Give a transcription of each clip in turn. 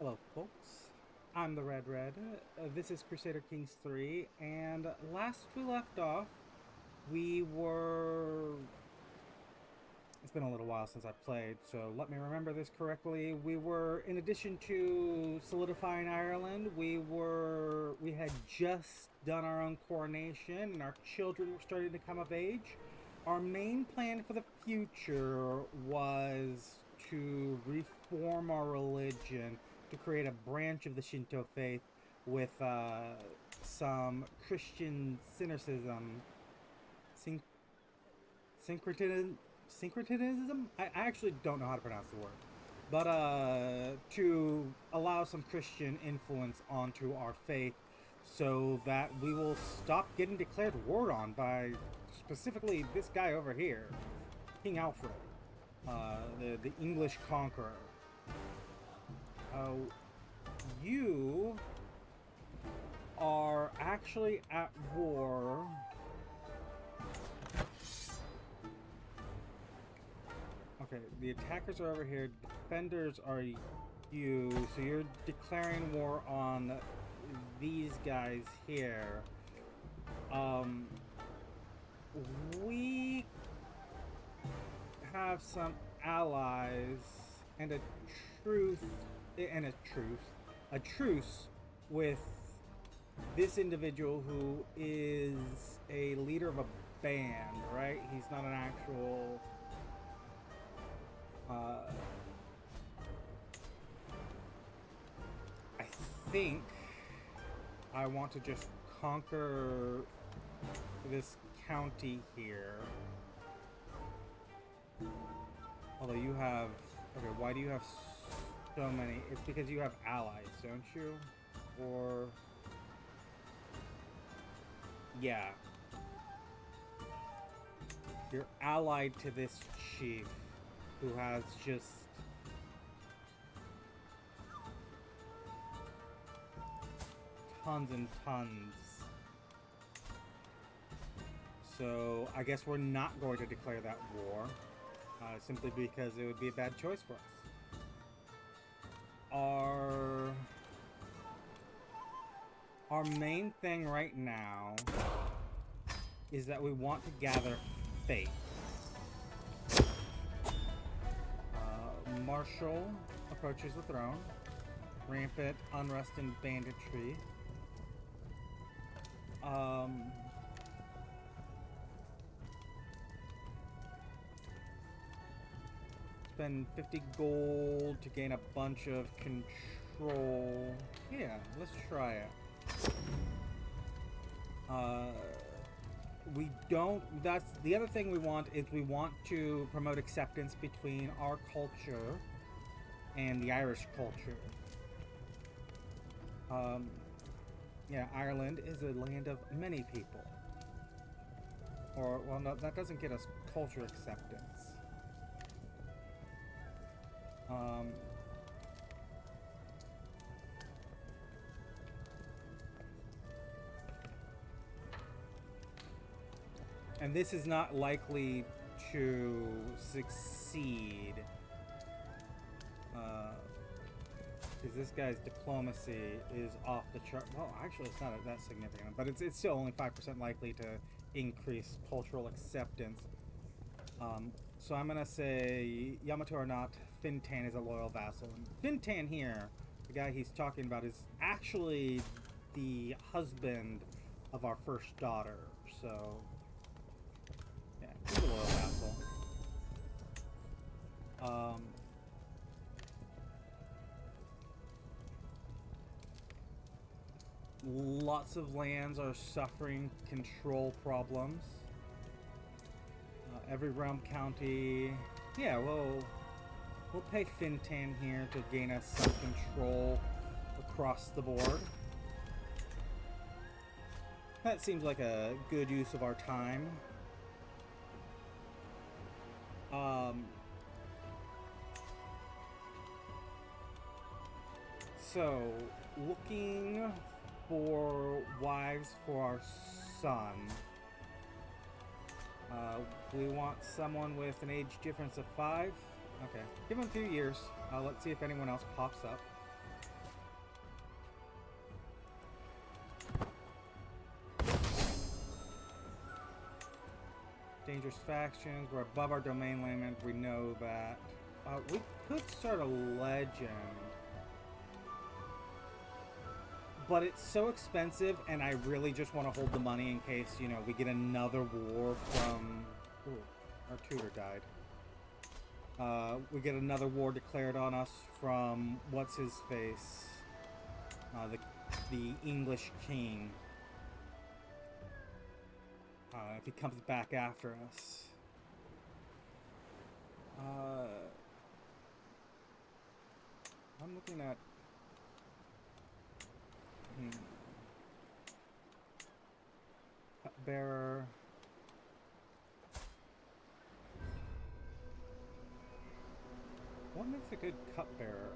Hello, folks. I'm the Red Red. This is Crusader Kings 3, and last we left off, we were. It's been a little while since I played, so let me remember this correctly. We were, in addition to solidifying Ireland, we had just done our own coronation, and our children were starting to come of age. Our main plan for the future was to reform our religion, to create a branch of the Shinto faith with some Christian cynicism, syn- syncretism. Syncretism? I actually don't know how to pronounce the word, but to allow some Christian influence onto our faith, so that we will stop getting declared war on by specifically this guy over here, King Alfred, the English conqueror. Uh, you are actually at war. Okay, the attackers are over here. Defenders are you. So you're declaring war on these guys here. We have some allies and truth a truce with this individual who is a leader of a band, right? He's not an actual I think I want to just conquer this county here. Although you have... Okay, why do you have so many? It's because you have allies, don't you? Or... Yeah. You're allied to this chief who has just... tons and tons. So I guess we're not going to declare that war, simply because it would be a bad choice for us. Our main thing right now is that we want to gather faith. Marshall approaches the throne. Rampant unrest and banditry. Spend 50 gold to gain a bunch of control. Yeah, let's try it. We don't... That's the other thing we want, is we want to promote acceptance between our culture and the Irish culture. Yeah, Ireland is a land of many people. Or, well, no, that doesn't get us culture acceptance. And this is not likely to succeed. Because this guy's diplomacy is off the chart. Well, actually, it's not that significant, but it's still only 5% likely to increase cultural acceptance. So I'm gonna say, Yamato or not, Fintan is a loyal vassal. And Fintan here, the guy he's talking about, is actually the husband of our first daughter. So, yeah, he's a loyal vassal. Lots of lands are suffering control problems. Every realm county... Yeah, we'll pay Fintan here to gain us some control across the board. That seems like a good use of our time. So, looking for wives for our son. We want someone with an age difference of 5. Okay, give him a few years. Let's see if anyone else pops up. Dangerous factions. We're above our domain limit. We know that. We could start a legend. But it's so expensive, and I really just want to hold the money in case, you know, we get another war from... Ooh, our tutor died. We get another war declared on us from... What's-his-face? The English king. If he comes back after us. I'm looking at... Cupbearer. What makes a good cupbearer?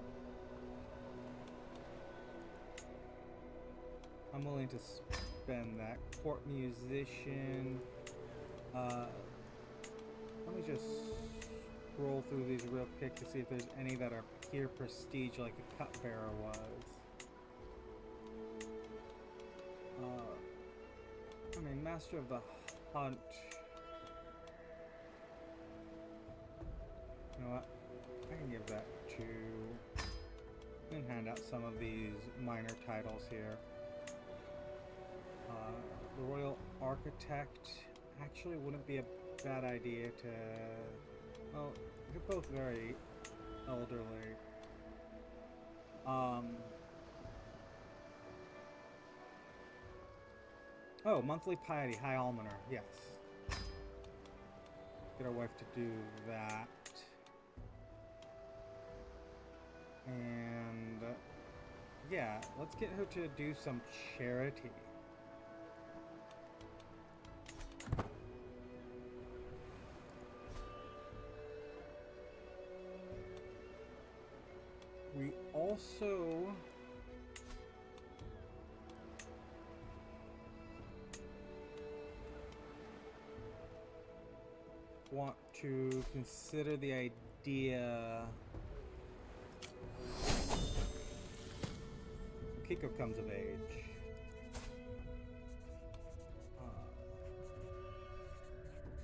I'm willing to spend that. Court musician. Let me just scroll through these real quick to see if there's any that are pure prestige like the cupbearer was. I mean, Master of the Hunt. You know what? I can give that to... and hand out some of these minor titles here. The Royal Architect actually wouldn't be a bad idea to... Well, you're both very elderly. Oh, monthly piety, High Almoner, yes. Get our wife to do that. And yeah, let's get her to do some charity. We also want to consider the idea... Kiko comes of age.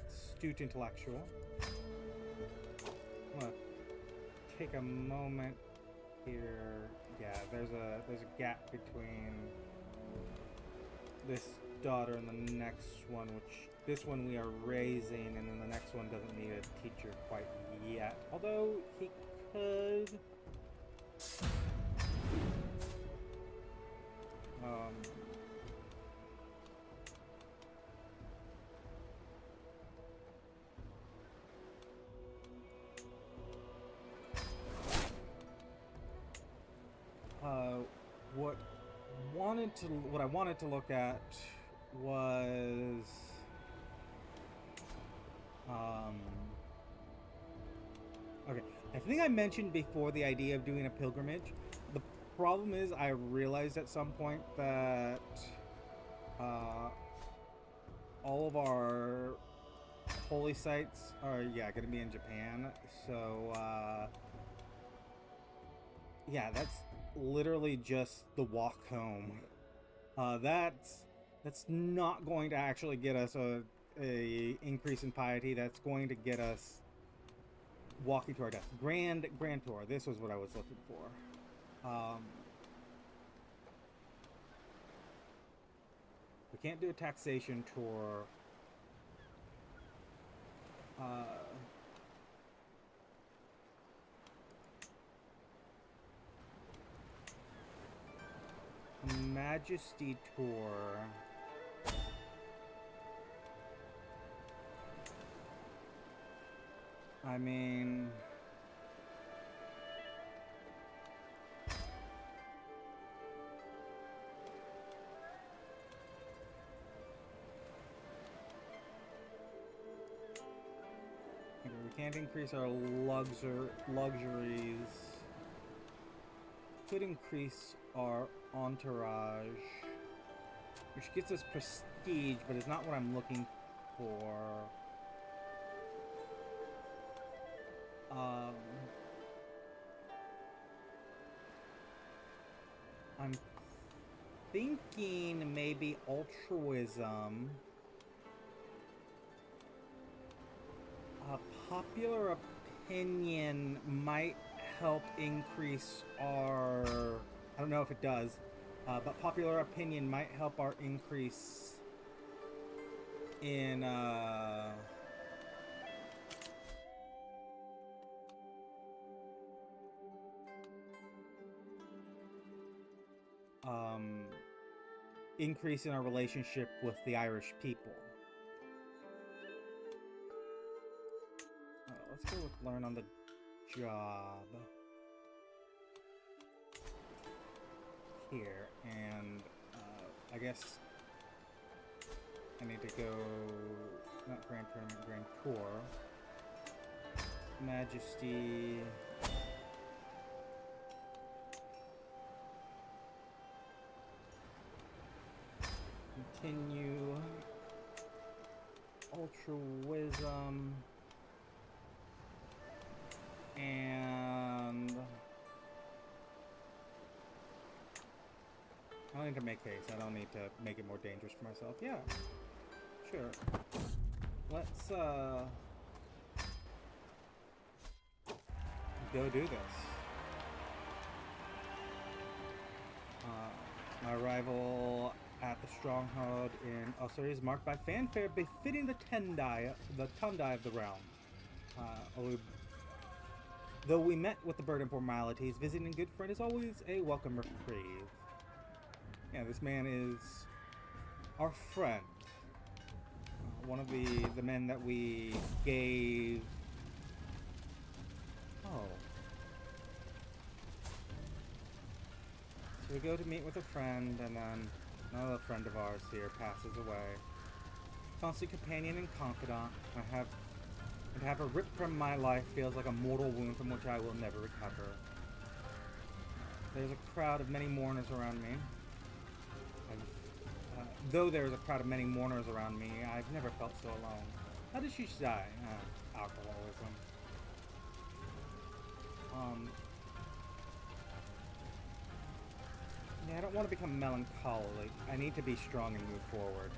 Astute intellectual. I'm gonna take a moment here. Yeah, there's a gap between this daughter and the next one, which this one we are raising, and then the next one doesn't need a teacher quite yet. Although he could. What I wanted to look at was okay. I think I mentioned before the idea of doing a pilgrimage. The problem is I realized at some point that all of our holy sites are going to be in Japan. So yeah, that's literally just the walk home. That's not going to actually get us a increase in piety. That's going to get us walking to our death. Grand tour. This was what I was looking for. We can't do a taxation tour. Majesty tour. I mean, we can't increase our luxuries. Could increase our entourage, which gets us prestige, but it's not what I'm looking for. I'm thinking maybe altruism. popular opinion might help increase our... I don't know if it does, but popular opinion might help our increase in... increase in our relationship with the Irish people. Let's go with learn on the job here, and I guess I need to go, not Grand Tournament, Grand Tour, Majesty, continue, Ultra Wisdom, and I don't need to make haste. I don't need to make it more dangerous for myself. Yeah, sure. Let's go do this. My arrival at the stronghold in Osiri is marked by fanfare befitting the Tendai of the realm. Though we met with the burden formalities, visiting a good friend is always a welcome reprieve. Yeah, this man is our friend. One of the men that we gave... Oh. So we go to meet with a friend, and then another friend of ours here passes away. Constant companion and confidant. And to have her ripped from my life feels like a mortal wound from which I will never recover. There's a crowd of many mourners around me. Though there is a crowd of many mourners around me, I've never felt so alone. How did she die? Alcoholism. Yeah, I don't want to become melancholic. I need to be strong and move forward.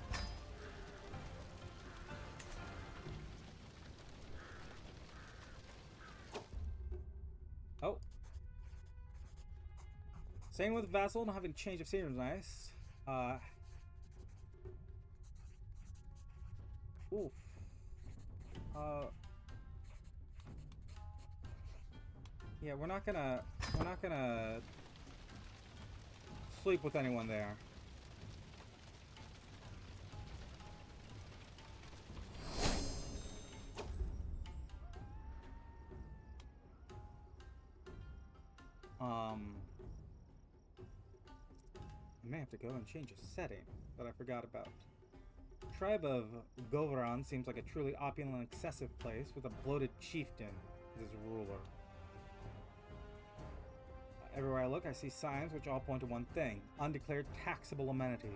Oh. Staying with Vassal and having a change of scenery is nice. Oof. Yeah, we're not gonna sleep with anyone there. I may have to go and change a setting that I forgot about. Tribe of Govran seems like a truly opulent and excessive place with a bloated chieftain as its ruler. Everywhere I look, I see signs which all point to one thing: undeclared taxable amenities.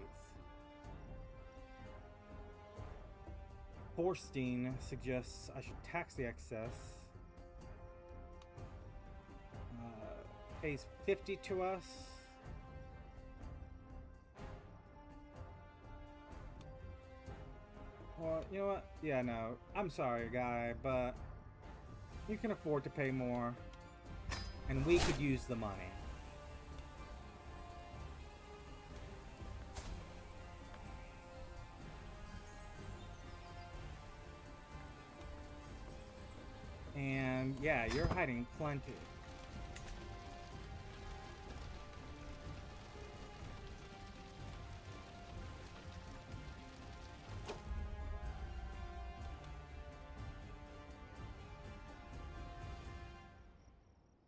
Thorstein suggests I should tax the excess. Pays 50 to us. Well, you know what? Yeah, no. I'm sorry, guy, but you can afford to pay more, and we could use the money. And yeah, you're hiding plenty.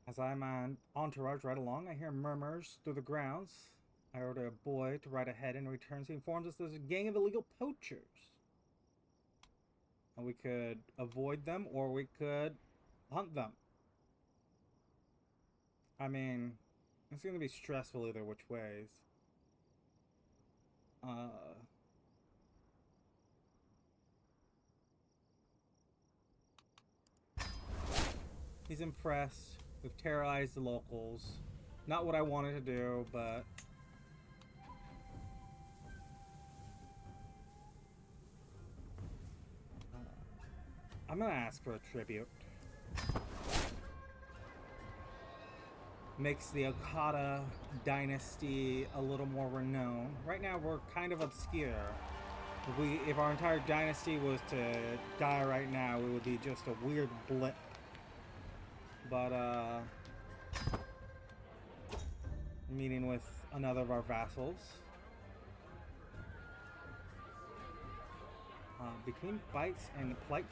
As I my entourage ride along, I hear murmurs through the grounds. I order a boy to ride ahead, and returns. He informs us there's a gang of illegal poachers. And we could avoid them, or we could hunt them. I mean, it's going to be stressful either which ways. He's impressed. We've terrorized the locals. Not what I wanted to do, but... I'm gonna ask for a tribute. Makes the Okada dynasty a little more renowned. Right now we're kind of obscure. If our entire dynasty was to die right now, it would be just a weird blip. But meeting with another of our vassals. Between bites and polite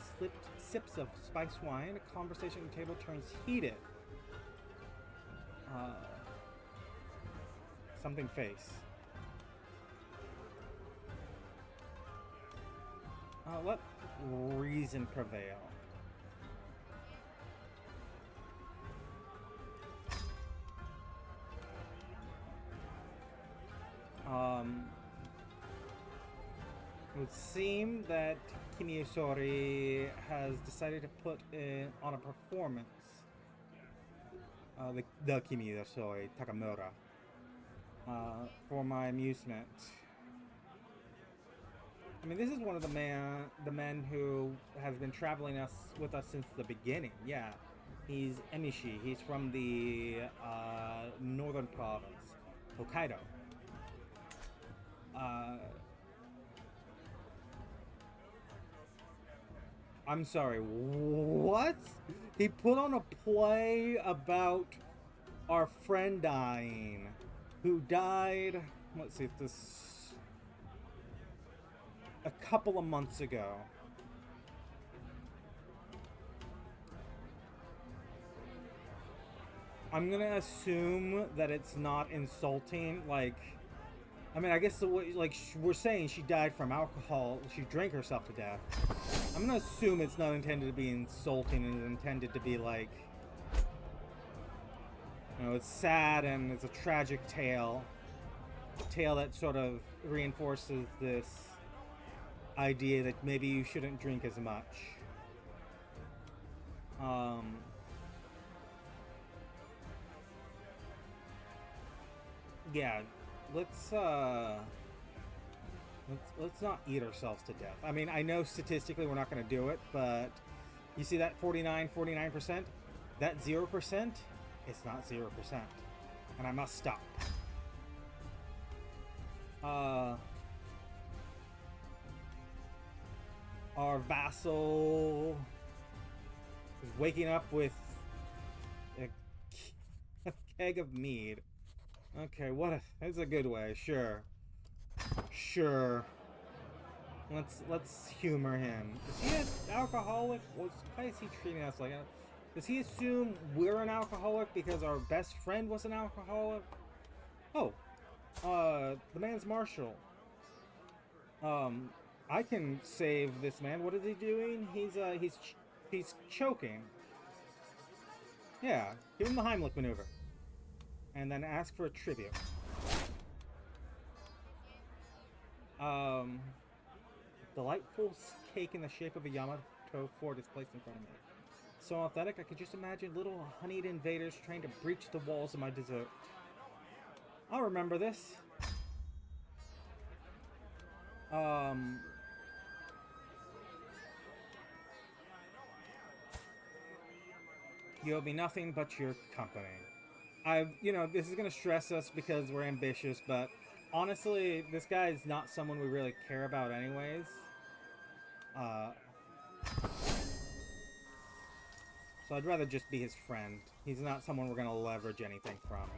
sips of spiced wine, a conversation at the table turns heated. Something face. Let reason prevail. It would seem that Kimiyosori has decided to put on a performance. The Kimiyosori Takamura. For my amusement. I mean, this is one of the men who has been traveling with us since the beginning. Yeah, he's Emishi. He's from the northern province, Hokkaido. I'm sorry, what? He put on a play about our friend dying, who died, let's see if this, a couple of months ago. I'm gonna assume that it's not insulting, like, I mean, I guess the way, like, we're saying she died from alcohol, she drank herself to death. I'm gonna assume it's not intended to be insulting and intended to be like, you know, it's sad and it's a tragic tale. A tale that sort of reinforces this idea that maybe you shouldn't drink as much. Yeah, let's not eat ourselves to death. I mean, I know statistically we're not going to do it, but you see that 49%? That 0%? It's not 0%. And I must stop. Our vassal is waking up with a keg of mead. Okay, that's a good way, sure. Let's humor him. Is he an alcoholic? Why is he treating us like that? Does he assume we're an alcoholic because our best friend was an alcoholic? Oh, the man's martial. I can save this man. What is he doing? He's choking. Yeah, give him the Heimlich maneuver. And then ask for a tribute. Delightful cake in the shape of a Yamato fort is placed in front of me. So authentic, I could just imagine little honeyed invaders trying to breach the walls of my dessert. I'll remember this. You owe me nothing but your company. This is gonna stress us because we're ambitious, but honestly, this guy is not someone we really care about anyways. So I'd rather just be his friend. He's not someone we're gonna leverage anything from.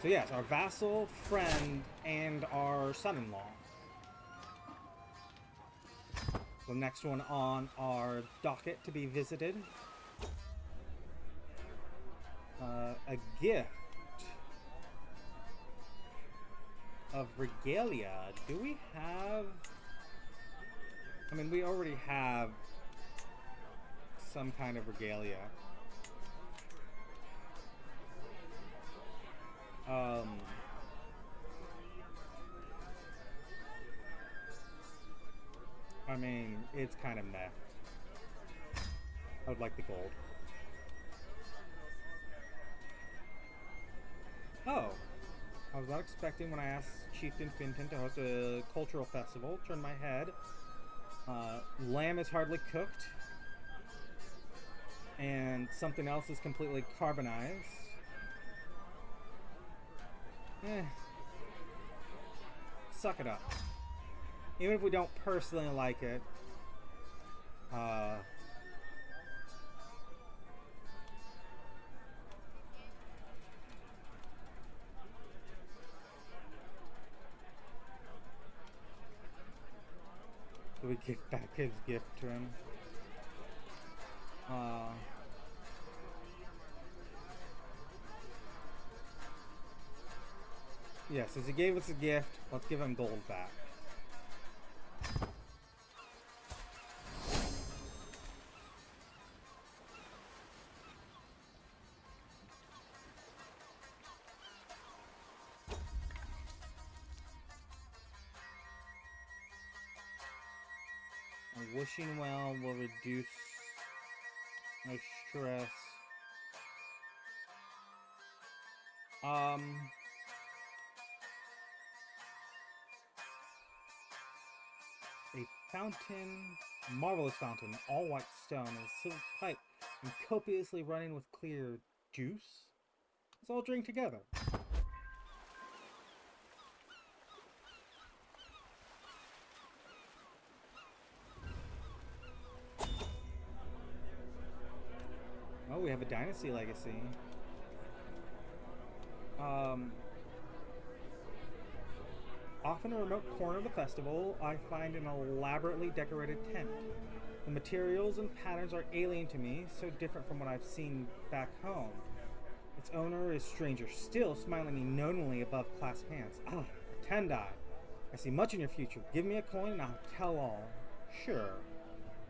So yes, our vassal, friend, and our son-in-law. The next one on our docket to be visited. A gift of regalia. Do we have... I mean, we already have some kind of regalia. I mean, it's kind of meh. I would like the gold. Oh, I was not expecting when I asked Chieftain Finton to host a cultural festival. Turned my head. Lamb is hardly cooked. And something else is completely carbonized. Suck it up. Even if we don't personally like it, so we give back his gift to him. Yeah, since he gave us a gift, let's give him gold back. And wishing well will reduce my stress. A fountain, marvelous fountain, all white stone, and a silver pipe, and copiously running with clear juice. Let's all drink together. Oh, we have a dynasty legacy. Off in a remote corner of the festival, I find an elaborately decorated tent. The materials and patterns are alien to me, so different from what I've seen back home. Its owner is stranger still, smiling knowingly above clasped hands. Ah, Tendai. I see much in your future. Give me a coin and I'll tell all. Sure.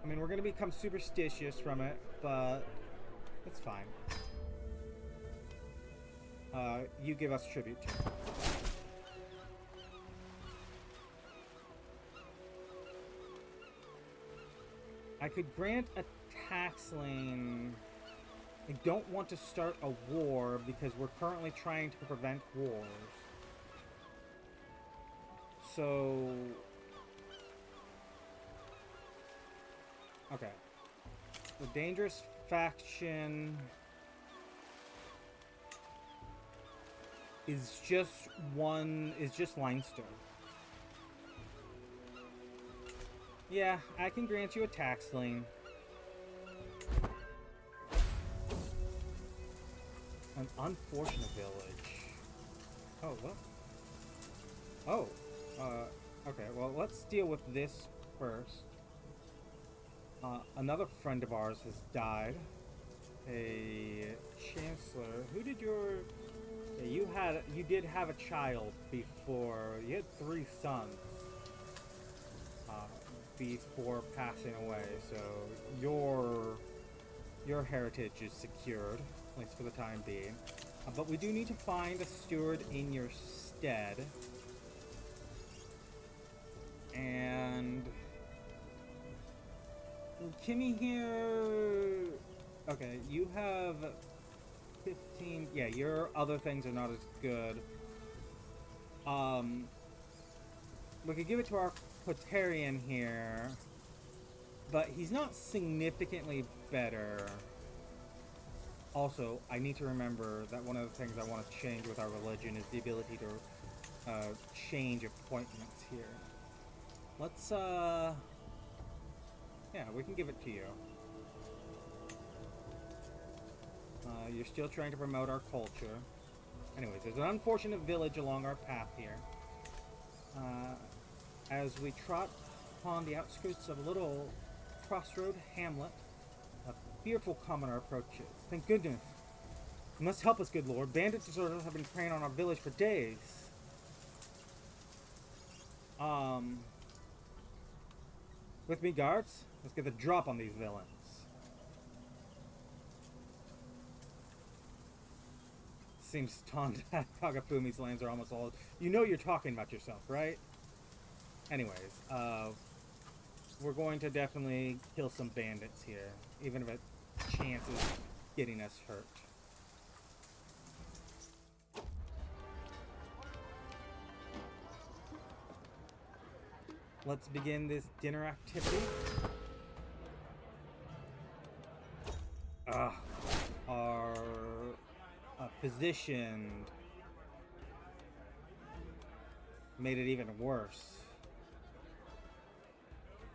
I mean, we're going to become superstitious from it, but it's fine. You give us tribute to it. I could grant a tax lane. I don't want to start a war because we're currently trying to prevent wars. So... okay. The dangerous faction is just limestone. Yeah, I can grant you a tax lien. An unfortunate village. Oh, what? Oh, okay, well, let's deal with this first. Another friend of ours has died. A chancellor. Who did your... yeah, you did have a child before. You had 3 sons. Before passing away, so your heritage is secured, at least for the time being. But we do need to find a steward in your stead. And Kimmy here... okay, you have 15... yeah, your other things are not as good. We could give it to our Quatarian here, but he's not significantly better. Also, I need to remember that one of the things I want to change with our religion is the ability to change appointments here. Let's, yeah, we can give it to you. You're still trying to promote our culture. Anyways, there's an unfortunate village along our path here. As we trot upon the outskirts of a little crossroad hamlet, a fearful commoner approaches. Thank goodness. You must help us, good lord. Bandit deserters have been preying on our village for days. With me, guards? Let's get the drop on these villains. Seems Kagafumi's lands are almost all... you know you're talking about yourself, right? Anyways, we're going to definitely kill some bandits here, even if it chances getting us hurt. let's begin this dinner activity. Our physician made it even worse.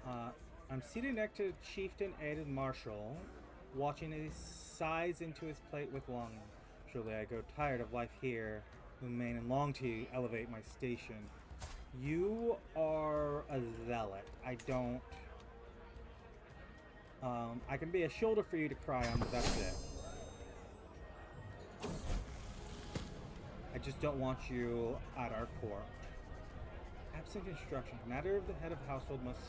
I'm seated next to Chieftain Aiden Marshall, watching as he sighs into his plate with longing. Surely I grow tired of life here, remain and long to elevate my station. You are a zealot. I don't... I can be a shoulder for you to cry on, but that's it. I just don't want you at our court. Absent instruction, matter of the head of household must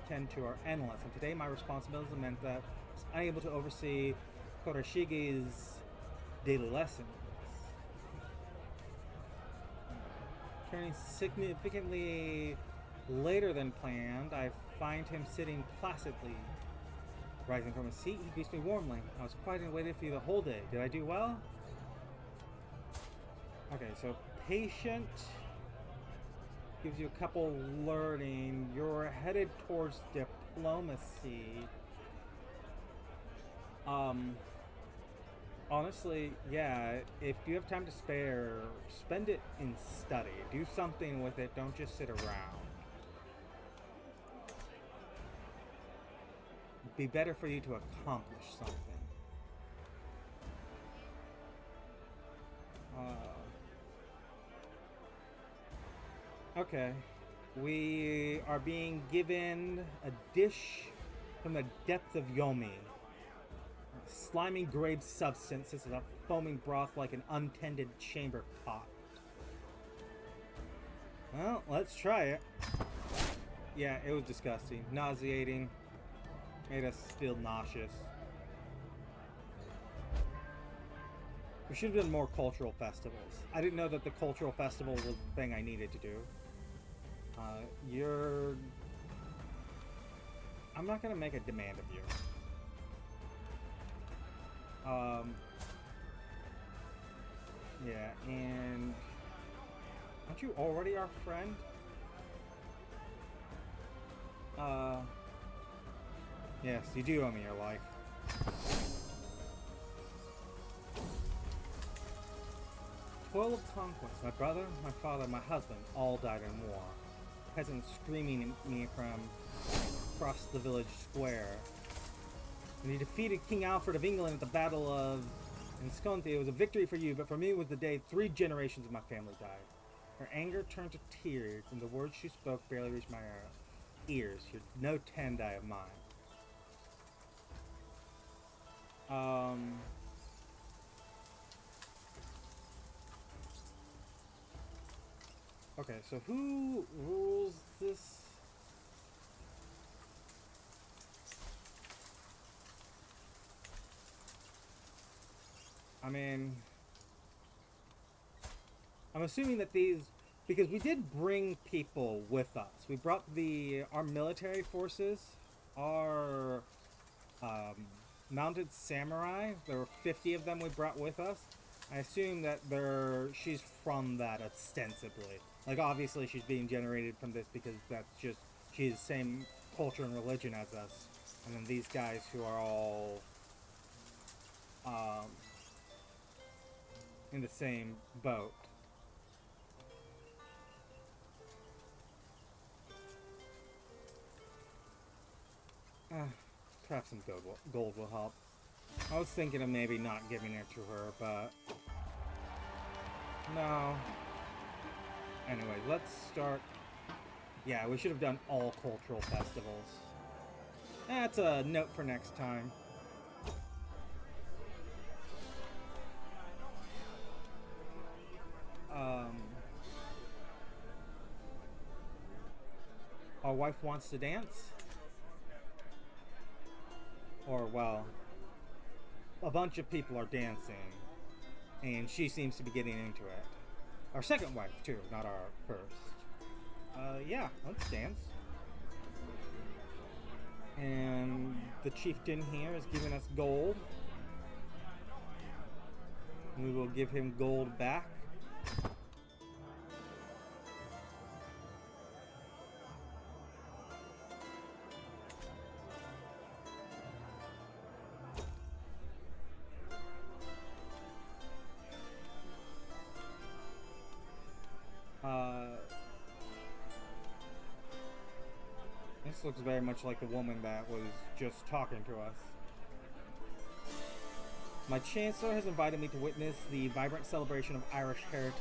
tend to our endless, and today my responsibilities meant that I was unable to oversee Koroshige's daily lessons. Turning significantly later than planned, I find him sitting placidly. Rising from his seat, he greets me warmly. I was quiet and waited for you the whole day. Did I do well? Okay, so patient gives you a couple learning. You're headed towards diplomacy. Honestly, yeah, if you have time to spare, spend it in study. Do something with it, don't just sit around. It'd be better for you to accomplish something. Okay. We are being given a dish from the depths of Yomi. Slimy grape substance. This is a foaming broth like an untended chamber pot. Well, let's try it. Yeah, it was disgusting. Nauseating. Made us feel nauseous. We should have done more cultural festivals. I didn't know that the cultural festival was the thing I needed to do. I'm not gonna make a demand of you. Yeah, and aren't you already our friend? Yes, you do owe me your life. Toil of conquest. My brother, my father, my husband all died in war. Peasants screaming at me from across the village square. When you defeated King Alfred of England at the Battle of Visconti, it was a victory for you, but for me it was the day 3 generations of my family died. Her anger turned to tears, and the words she spoke barely reached my ears. You're no Tendai of mine. Okay, so who rules this? I mean, I'm assuming that these, because we did bring people with us. We brought our military forces, our mounted samurai. There were 50 of them we brought with us. I assume that she's from that ostensibly. Like, obviously she's being generated from this because that's just, she's the same culture and religion as us. And then these guys who are all in the same boat. Perhaps some gold will help. I was thinking of maybe not giving it to her, but no. Anyway, let's start. Yeah, we should have done all cultural festivals. That's a note for next time. Our wife wants to dance? Or, well, a bunch of people are dancing, and she seems to be getting into it. Our second wife, too, not our first. Yeah, let's dance. And the chieftain here is giving us gold. We will give him gold back. This looks very much like the woman that was just talking to us. My Chancellor has invited me to witness the vibrant celebration of Irish heritage.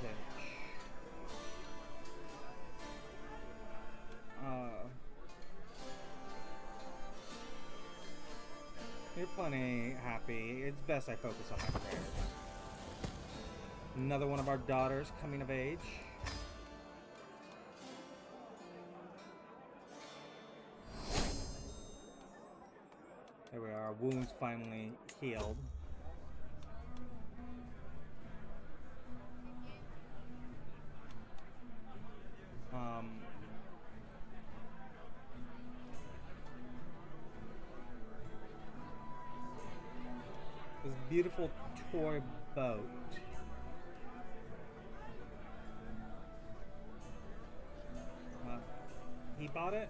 You're plenty happy. It's best I focus on my prayers. Another one of our daughters coming of age. There we are. Our wounds finally healed. This beautiful toy boat. He bought it?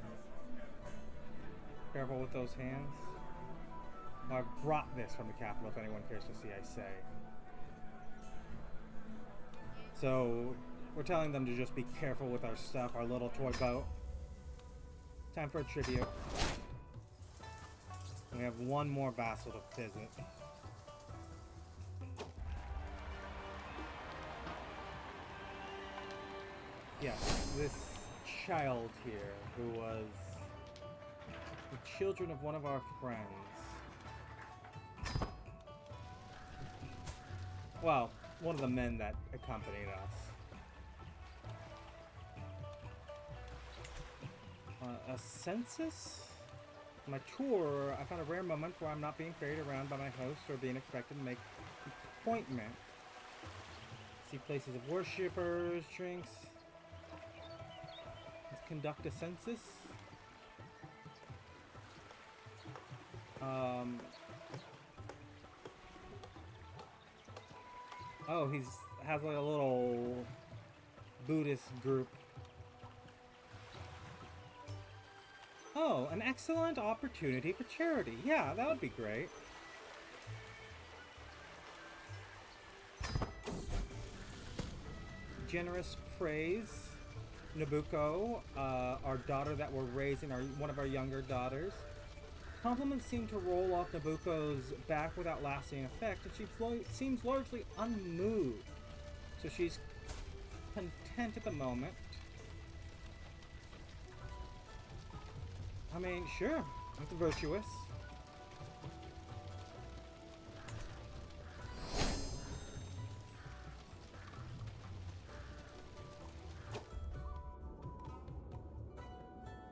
Careful with those hands. Well, I brought this from the capital if anyone cares to see, I say. So, we're telling them to just be careful with our stuff, our little toy boat. Time for a tribute. We have one more vassal to visit. Yes, this child here who was the children of one of our friends. Well, one of the men that accompanied us. A census? My tour, I found a rare moment where I'm not being ferried around by my host or being expected to make an appointment. See places of worshippers, drinks. Let's conduct a census. Oh, has like a little Buddhist group. Oh, an excellent opportunity for charity. Yeah, that would be great. Generous praise. Nabucco, our daughter that we're raising, one of our younger daughters. Compliments seem to roll off Nabucco's back without lasting effect, and she seems largely unmoved. So she's content at the moment. I mean, sure, it's virtuous.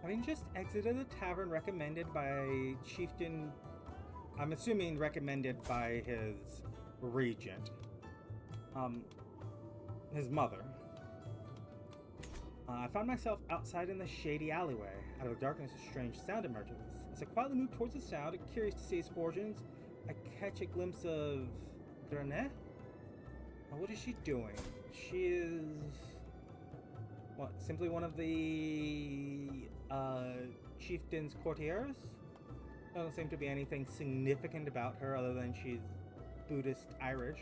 Having just exited the tavern recommended by Chieftain, I'm assuming recommended by his regent, his mother. I found myself outside in the shady alleyway. Out of the darkness, a strange sound emerges. As I quietly move towards the sound, curious to see its origins, I catch a glimpse of Grenet. What is she doing? She is... what, simply one of the chieftain's courtiers? Doesn't seem to be anything significant about her other than she's Buddhist Irish.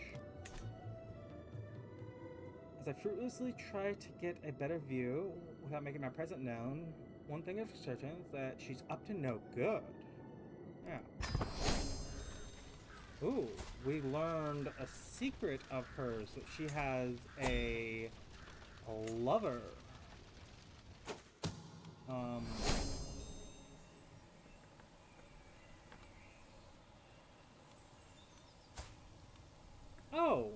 As I fruitlessly try to get a better view without making my presence known, one thing is certain is that she's up to no good. Yeah. Ooh, we learned a secret of hers, that she has a lover. Oh.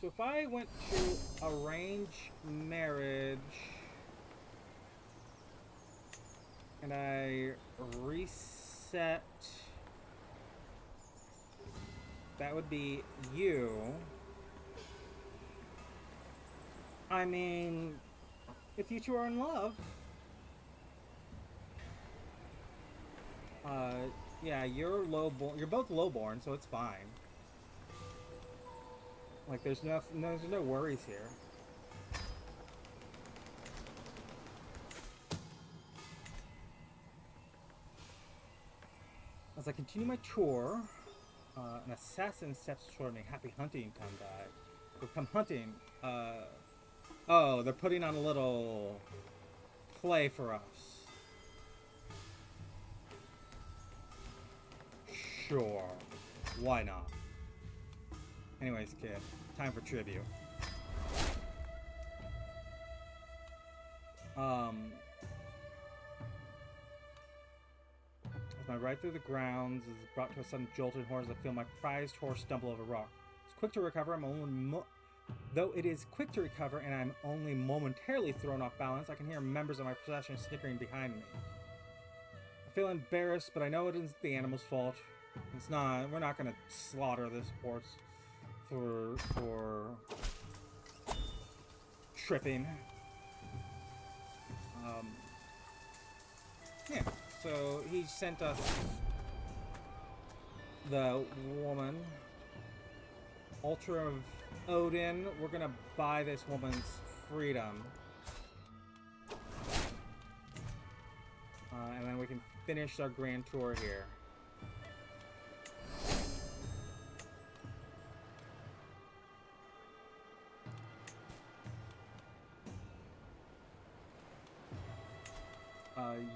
So if I went to arrange marriage and I reset, that would be you. I mean, if you two are in love, yeah, you're both lowborn, so it's fine. Like, there's no worries here. As I continue my tour, an assassin steps toward me. Happy hunting, Tandai. We'll come hunting. Oh, they're putting on a little play for us. Sure. Why not? Anyways, kid, time for tribute. As I ride through the grounds, is brought to a sudden jolt in horns, I feel my prized horse stumble over a rock. It's quick to recover. Though it is quick to recover, and I'm only momentarily thrown off balance, I can hear members of my procession snickering behind me. I feel embarrassed, but I know it isn't the animal's fault. It's not. We're not gonna slaughter this horse for tripping. Yeah. So he sent us the woman, Ultra of Odin. We're gonna buy this woman's freedom, and then we can finish our grand tour here.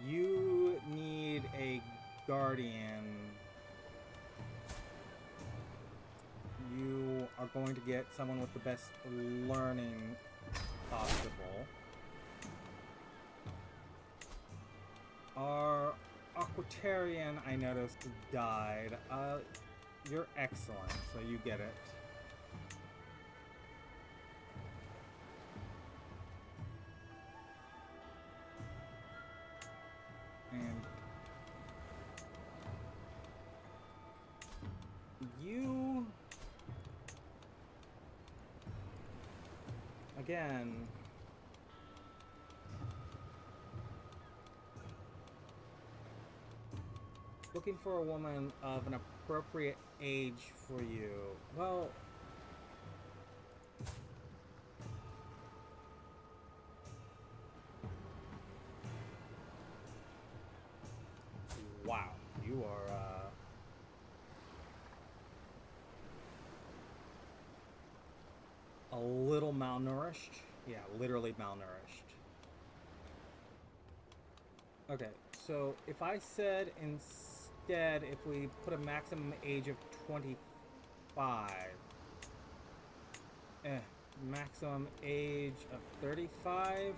You need a guardian. You are going to get someone with the best learning possible. Our Aquatarian, I noticed, died. You're excellent, so you get it. And you, again, looking for a woman of an appropriate age for you. Well, wow, you are, a little malnourished. Yeah, literally malnourished. Okay, so if I said instead, if we put a maximum age of 25, maximum age of 35,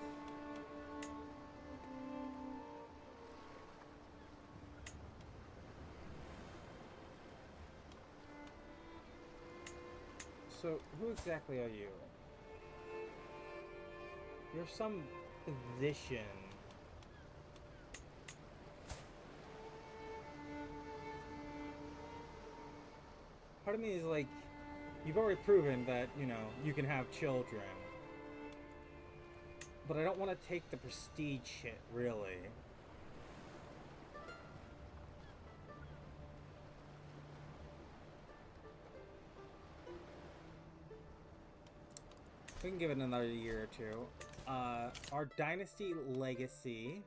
so who exactly are you? You're some physician. Part of me is like, you've already proven that, you know, you can have children. But I don't want to take the prestige shit, really. We can give it another year or two. Our dynasty legacy.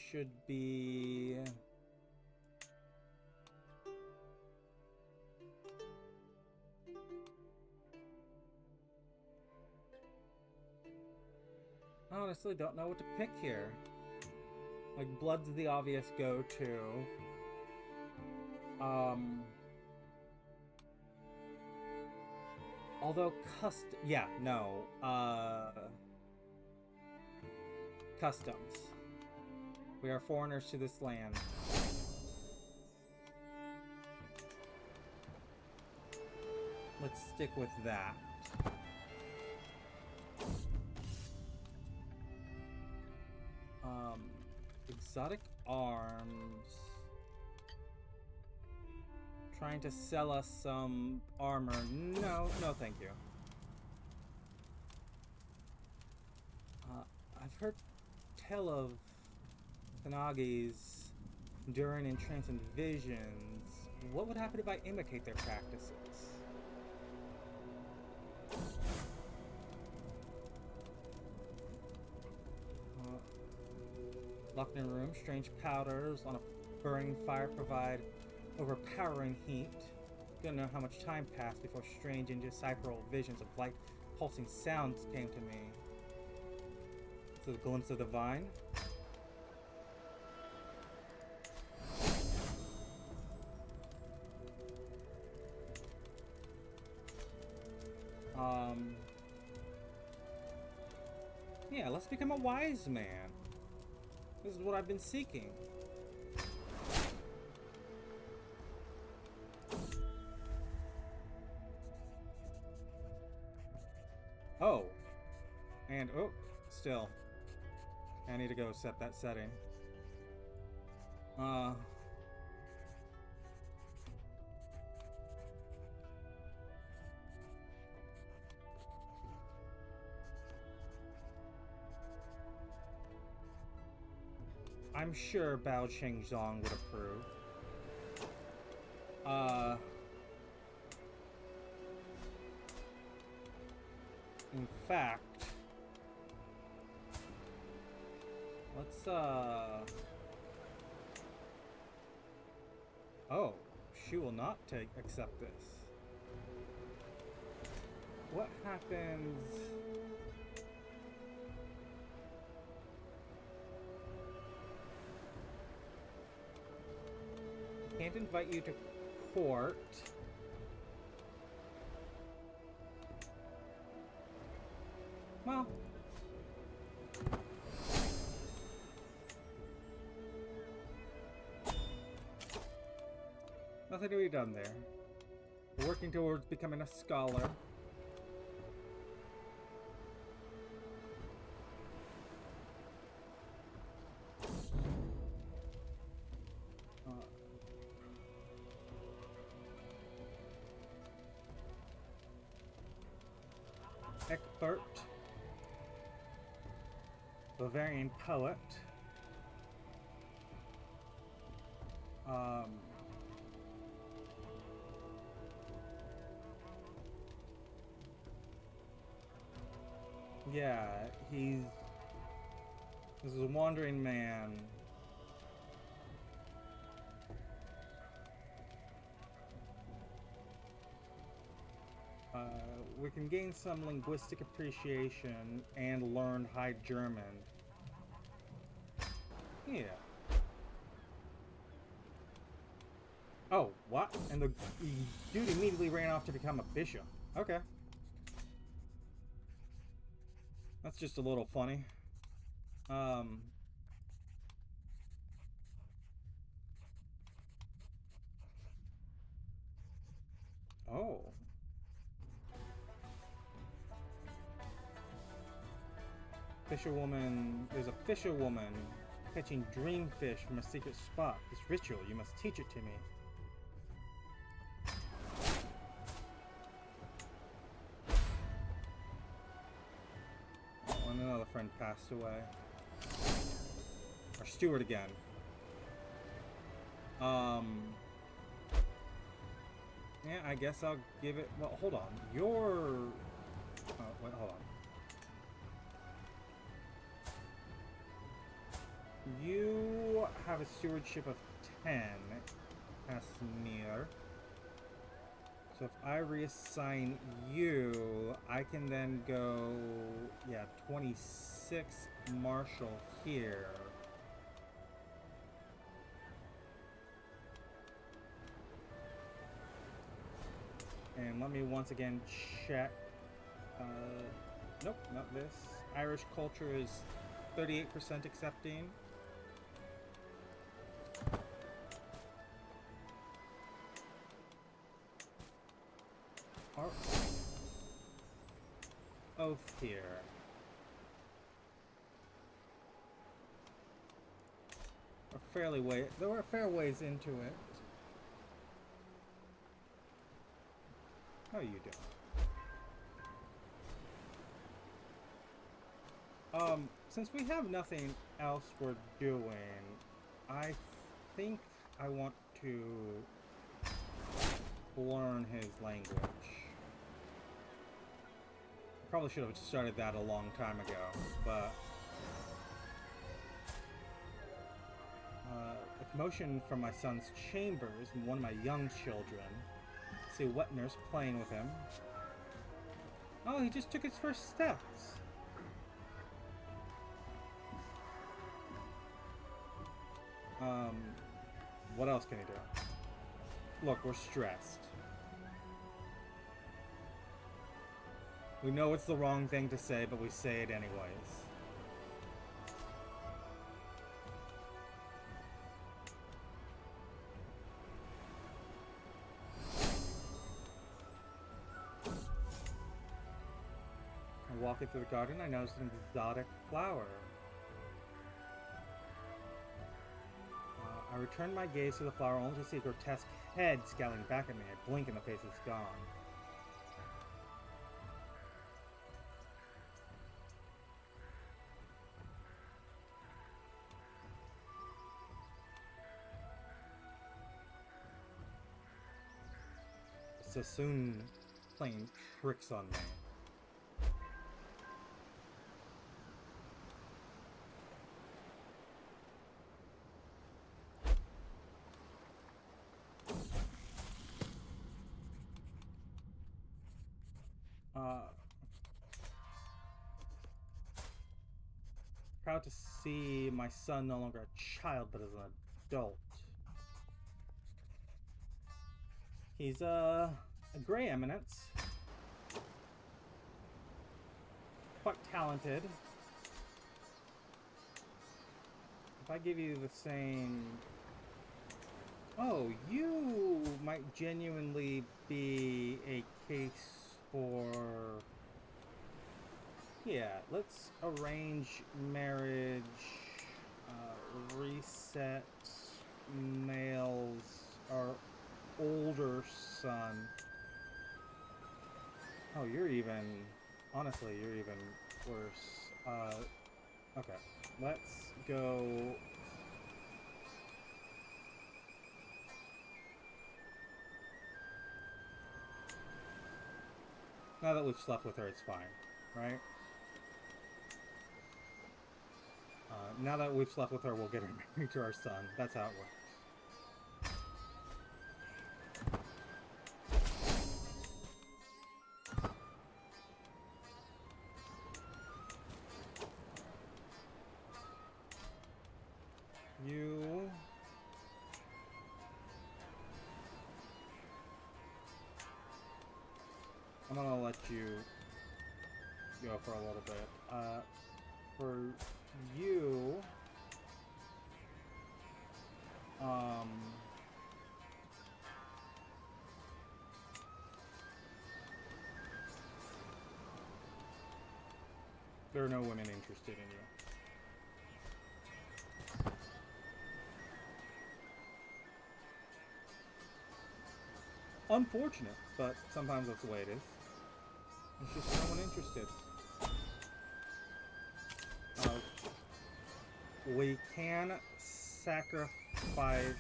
Should be... I honestly don't know what to pick here. Like, blood's the obvious go-to. Although customs. We are foreigners to this land. Let's stick with that. Exotic arms. Trying to sell us some armor. No, thank you. I've heard tell of Thanagi's enduring and transcend visions. What would happen if I imitate their practices? Locked in a room, strange powders on a burning fire provide overpowering heat. Don't know how much time passed before strange indecipherable visions of light pulsing sounds came to me. This is a glimpse of the vine. Yeah, let's become a wise man. This is what I've been seeking. Oh. And, oh, still. I need to go set that setting. I'm sure Bao Chengzong would approve. In fact, let's, oh, she will not accept this. What happens... Can't invite you to court. Well. Nothing to be done there. We're working towards becoming a scholar. Egbert, Bavarian poet. Yeah, this is a wandering man. We can gain some linguistic appreciation and learn High German. Yeah. Oh, what? And the dude immediately ran off to become a bishop. Okay. That's just a little funny. Oh. Fisherwoman, there's a fisherwoman catching dreamfish from a secret spot. This ritual, you must teach it to me. Oh, and another friend passed away. Our steward again. Yeah, I guess I'll give it, well, hold on. Wait, hold on. You have a stewardship of 10, Casimir. So if I reassign you, I can then go, yeah, 26 Marshal here. And let me once again check. Nope, not this. Irish culture is 38% accepting. Our oath here. There were fair ways into it. How are you doing? Since we have nothing else we're doing, I think I want to learn his language. Probably should have started that a long time ago, but commotion from my son's chambers and one of my young children. See a wet nurse playing with him. Oh, he just took his first steps. What else can he do? Look, we're stressed. We know it's the wrong thing to say, but we say it anyways. Walking through the garden, I noticed an exotic flower. I returned my gaze to the flower only to see a grotesque head scowling back at me. I blink and the face is gone. Sassoon playing tricks on me. Proud to see my son no longer a child, but as an adult. He's a gray eminence. Quite talented. If I give you the same... Oh, you might genuinely be a case for... Yeah, let's arrange marriage, reset males, our older son. Oh, you're even, honestly, you're even worse. Okay, let's go. Now that we've slept with her, it's fine, right? Now that we've slept with her, we'll get her married to our son. That's how it works. You... I'm gonna let you go for a little bit. For you... there are no women interested in you. Unfortunate, but sometimes that's the way it is. There's just no one interested. We can sacrifice...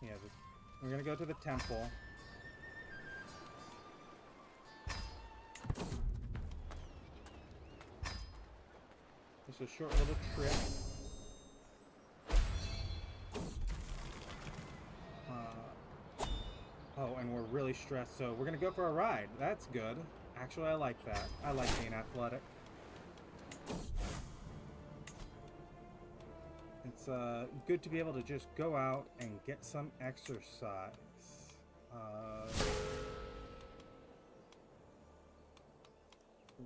yeah, we're gonna go to the temple. Just a short little trip. Oh, and we're really stressed, so we're gonna go for a ride. That's good. Actually, I like that. I like being athletic. It's good to be able to just go out and get some exercise.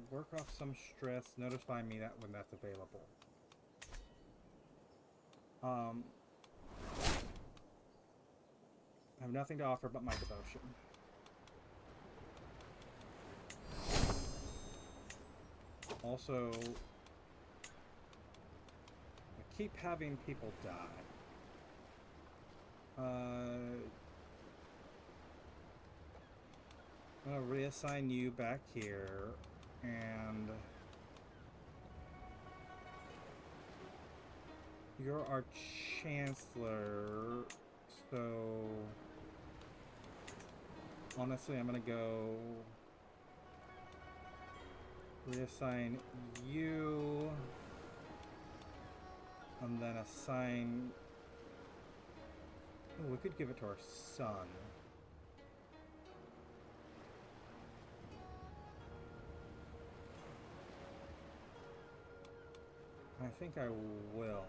Work off some stress. Notify me that when that's available. I have nothing to offer but my devotion. Also, I keep having people die. I'm gonna reassign you back here, and you're our chancellor, so honestly I'm gonna go Reassign you. And then assign... Oh, we could give it to our son. I think I will.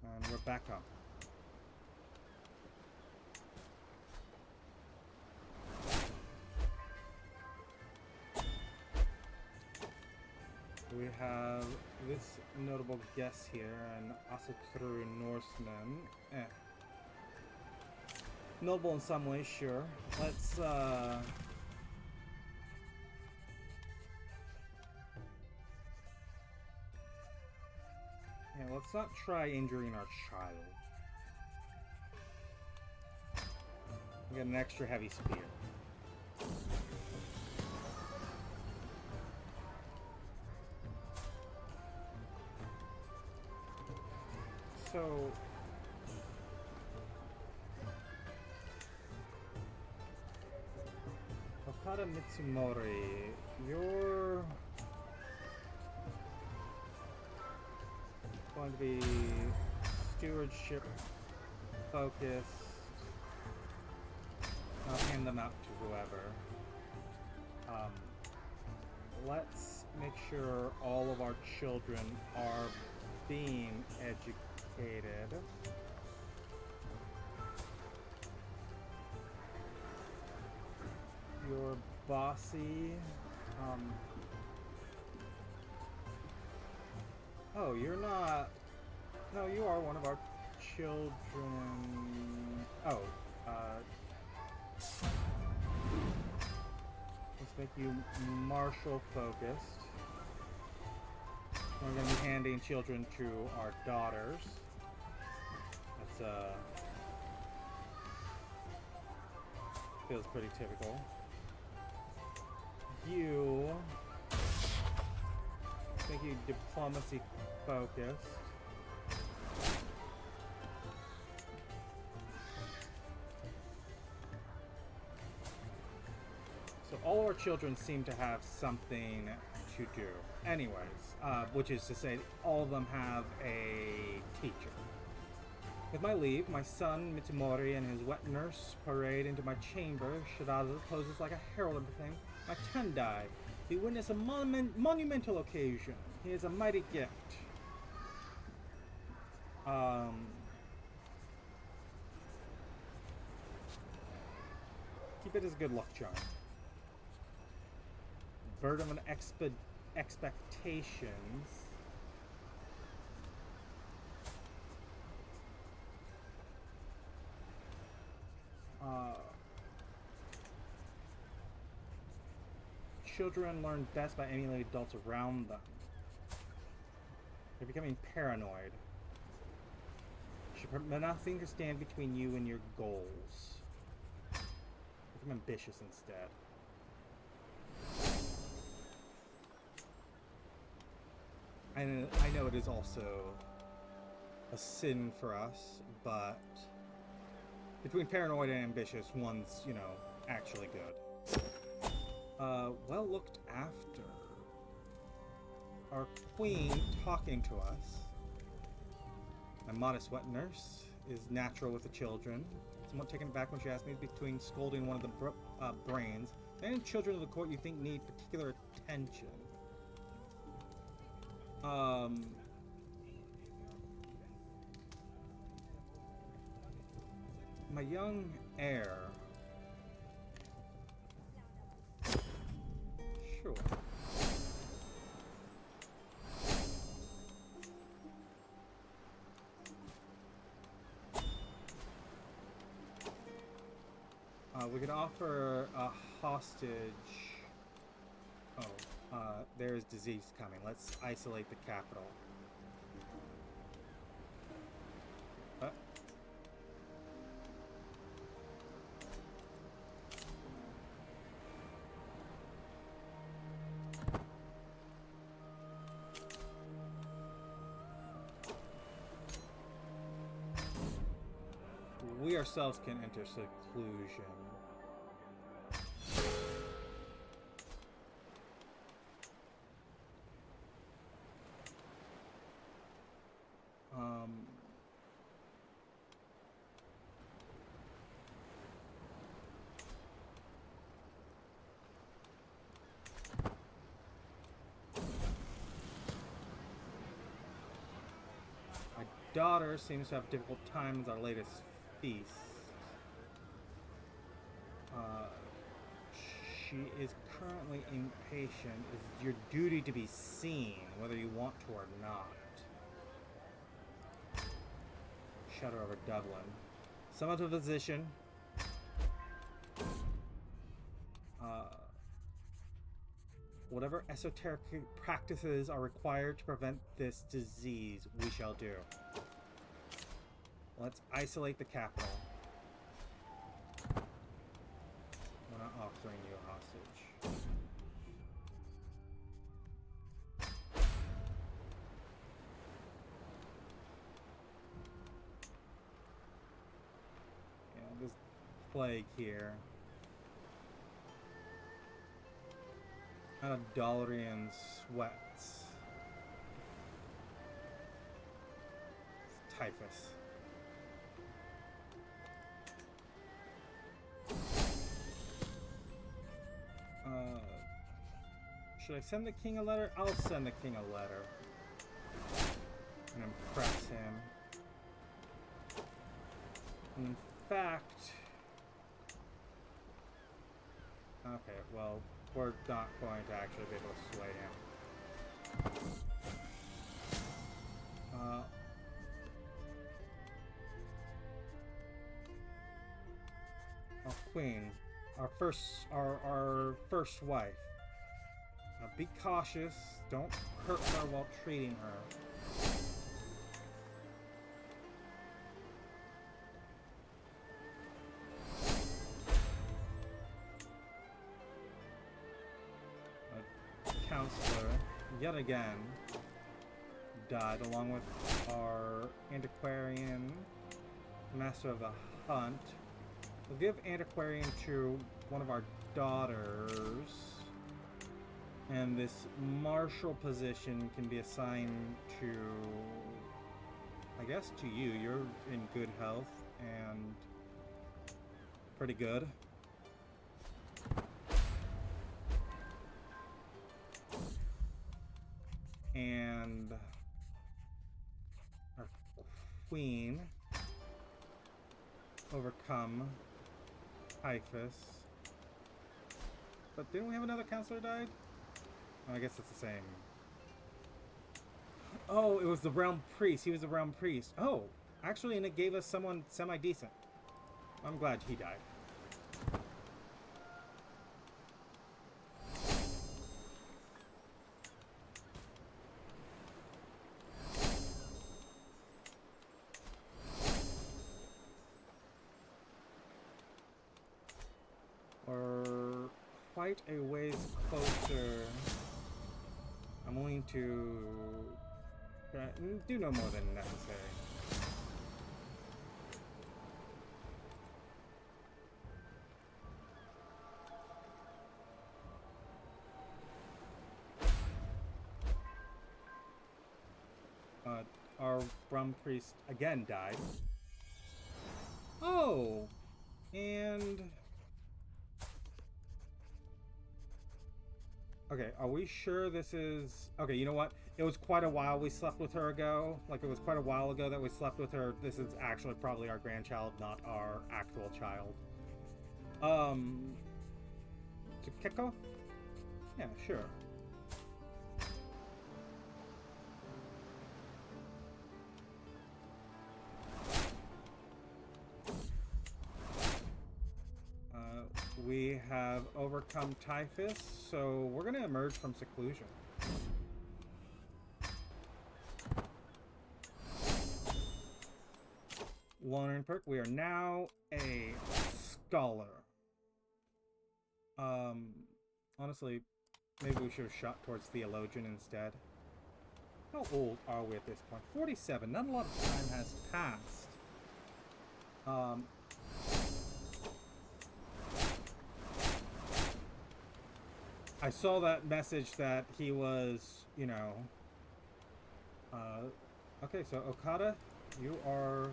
And we're back up. We have this notable guest here, and also through Norsemen. Noble in some ways, sure. Let's, yeah, let's not try injuring our child. We got an extra heavy spear. So... Okada Mitsumori, you're going to be stewardship focused. I'll hand them out to whoever. Let's make sure all of our children are being educated. You're bossy. Oh, you're not... No, you are one of our children. Oh, let's make you martial focused. We're going to be handing children to our daughters. That's, feels pretty typical. You... make you diplomacy focused. So all our children seem to have something to do. Anyways, which is to say, all of them have a teacher. With my leave, my son Mitsumori and his wet nurse parade into my chamber. Shirada poses like a herald of the thing. My Tendai, we witness a monumental occasion. He is a mighty gift. Keep it as a good luck charm. Bird of an expectations. Children learn best by emulating adults around them. They're becoming paranoid. Should permit nothing to stand between you and your goals. Become ambitious instead. And I know it is also a sin for us, but between paranoid and ambitious, one's, you know, actually good. Well looked after. Our queen talking to us. My modest wet nurse is natural with the children. Somewhat taken aback when she asked me between scolding one of the brains and children of the court you think need particular attention. My young heir. Sure. We could offer a hostage. Oh, there's disease coming. Let's isolate the capital. we ourselves can enter seclusion. My daughter seems to have a difficult time with our latest feast. She is currently impatient. It's your duty to be seen, whether you want to or not. Shudder over Dublin. Summon to a physician. Whatever esoteric practices are required to prevent this disease, we shall do. Let's isolate the capital. We're not offering you a hostage. Yeah, this plague here. Out of Dallarian sweats. It's typhus. Should I send the king a letter? I'll send the king a letter. And impress him. In fact... Okay, well, we're not going to actually be able to sway him. Our queen. Our first wife. Now be cautious. Don't hurt her while treating her. A counselor, yet again, died along with our antiquarian, master of the hunt. We'll give antiquarian to one of our daughters. And this martial position can be assigned to, I guess, to you. You're in good health and pretty good. And our queen overcome typhus. But didn't we have another counselor died? Oh, I guess it's the same. Oh, it was the realm priest. He was the realm priest. Oh, actually, and it gave us someone semi-decent. I'm glad he died. We're quite a ways closer. I'm willing to do no more than necessary. Our Brum priest again died. Oh! And... Okay, are we sure this is... Okay, you know what? It was quite a while we slept with her ago. Like, it was quite a while ago that we slept with her. This is actually probably our grandchild, not our actual child. Keko? Yeah, sure. We have overcome typhus, so we're gonna emerge from seclusion. Learning perk, we are now a scholar. Honestly, maybe we should have shot towards theologian instead. How old are we at this point? 47. Not a lot of time has passed. I saw that message that he was, you know. Okay, so Okada, you are.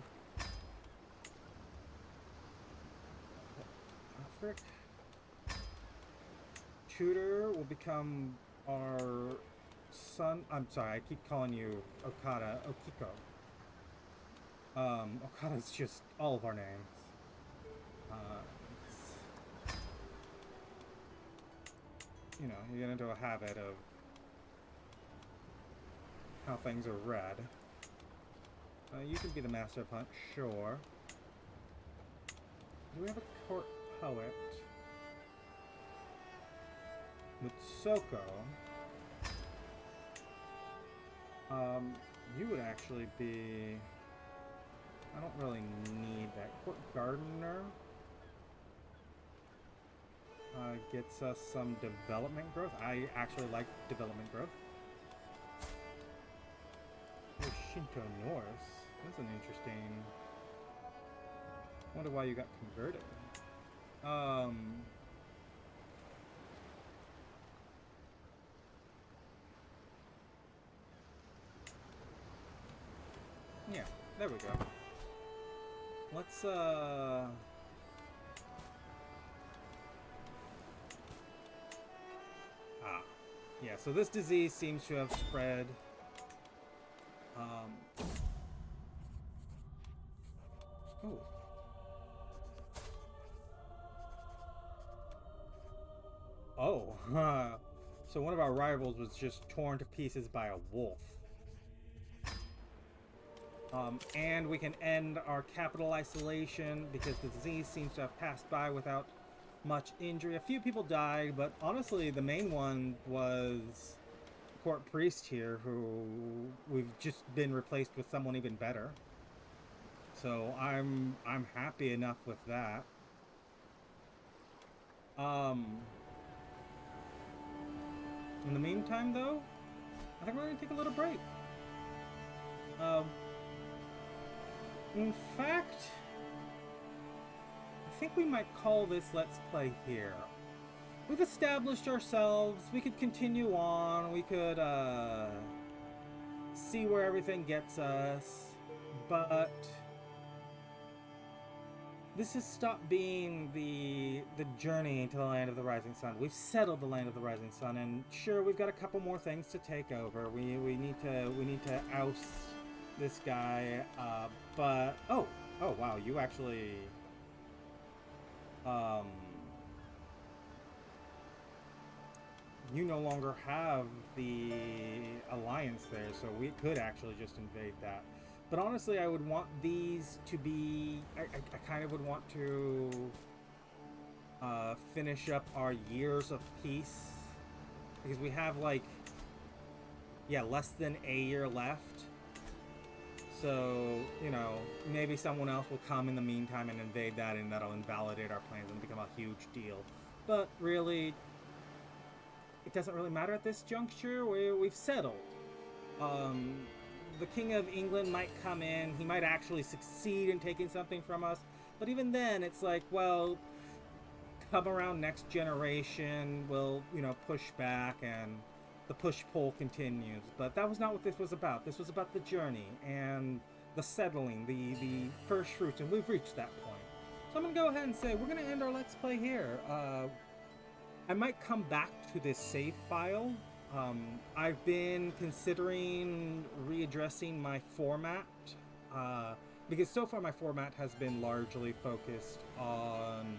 Frick. Tudor will become our son. I'm sorry, I keep calling you Okada. Okiko. Okada's just all of our names. Uh, you know, you get into a habit of how things are read. You can be the master of hunt, sure. Do we have a court poet? Mutsoko. You would actually be... I don't really need that. Court gardener gets us some development growth. I actually like development growth. Oh, Shinto Norse. That's an interesting... I wonder why you got converted. Yeah, there we go. Let's, yeah, so this disease seems to have spread. Oh. Oh, so one of our rivals was just torn to pieces by a wolf. And we can end our capital isolation because the disease seems to have passed by without much injury. A few people died, but honestly, the main one was court priest here, who we've just been replaced with someone even better. So I'm happy enough with that. In the meantime, though, I think we're gonna take a little break. In fact, I think we might call this Let's Play here. We've established ourselves. We could continue on. We could see where everything gets us. But this has stopped being the journey to the land of the rising sun. We've settled the land of the rising sun, and sure, we've got a couple more things to take over. We need to oust this guy. But oh wow, you actually you no longer have the alliance there, so we could actually just invade that. But honestly, I would want these to be... I kind of would want to finish up our years of peace. Because we have, like... yeah, less than a year left. So, you know, maybe someone else will come in the meantime and invade that, and that'll invalidate our plans and become a huge deal. But really, it doesn't really matter at this juncture. We've settled. The King of England might come in. He might actually succeed in taking something from us. But even then, it's like, well, come around next generation, we'll, you know, push back, and the push-pull continues. But that was not what this was about. This was about the journey and the settling, the first fruits, and we've reached that point. So I'm going to go ahead and say we're going to end our Let's Play here. I might come back to this save file. I've been considering readdressing my format, because so far my format has been largely focused on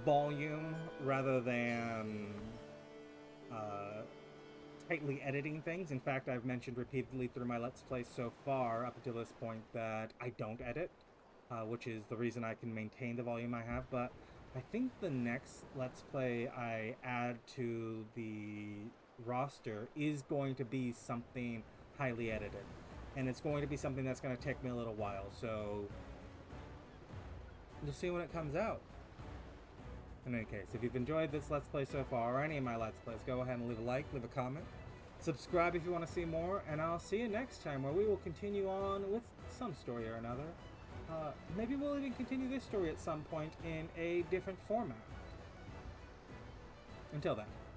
volume rather than tightly editing things. In fact, I've mentioned repeatedly through my Let's Play so far up until this point that I don't edit, which is the reason I can maintain the volume I have. But I think the next Let's Play I add to the roster is going to be something highly edited. And it's going to be something that's going to take me a little while, so you'll see when it comes out. In any case, if you've enjoyed this Let's Play so far, or any of my Let's Plays, go ahead and leave a like, leave a comment, subscribe if you want to see more, and I'll see you next time, where we will continue on with some story or another. Maybe we'll even continue this story at some point in a different format. Until then.